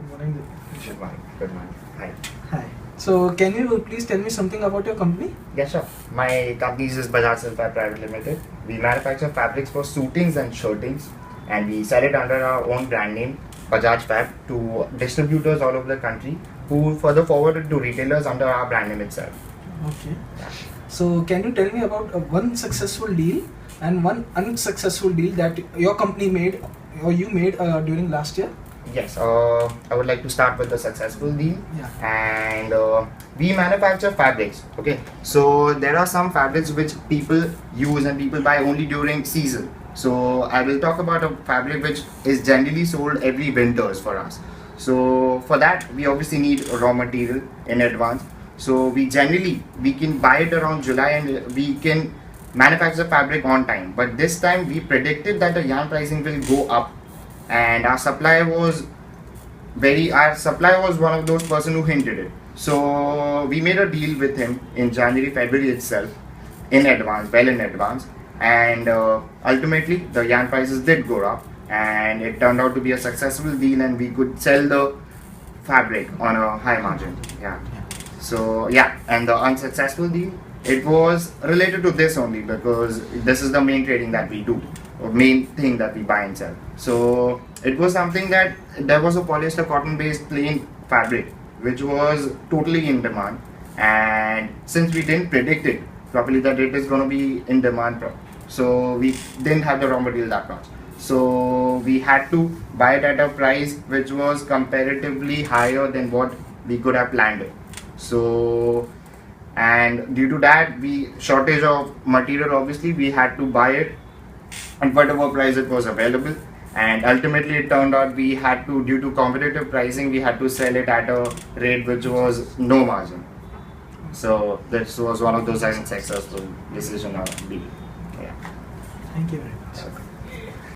Morning. Good morning. Good morning. Hi. Hi. So, can you please tell me something about your company? Yeah, sure. My company is Bajaj Silfab Private Limited. We manufacture fabrics for suitings and shirtings, and we sell it under our own brand name, Bajaj Fab, to distributors all over the country who further forward it to retailers under our brand name itself. Okay. So, can you tell me about one successful deal and one unsuccessful deal that your company made or you made during last year? Yes, I would like to start with the successful deal. Yeah. And we manufacture fabrics. Okay, so there are some fabrics which people use and people buy only during season. So I will talk about a fabric which is generally sold every winters for us. So for that we obviously need raw material in advance. So we can buy it around July and we can manufacture fabric on time. But this time we predicted that the yarn pricing will go up, and our supplier was one of those person who hinted it. So we made a deal with him in January, February itself, well in advance, and ultimately the yarn prices did go up, and it turned out to be a successful deal, and we could sell the fabric on a high margin. Yeah. So yeah, and the unsuccessful deal, it was related to this only because this is the main trading that we do, or main thing that we buy and sell. So it was something that there was a polyester cotton based plain fabric which was totally in demand, and since we didn't predict it properly that it is going to be in demand, so we didn't have the raw material that much. So we had to buy it at a price which was comparatively higher than what we could have planned it. So, and due to that, we shortage of material, obviously we had to buy it at whatever price it was available, and ultimately it turned out we had to, due to competitive pricing, we had to sell it at a rate which was no margin. So this was one of those unsuccessful decision or deal. Yeah. Thank you very much.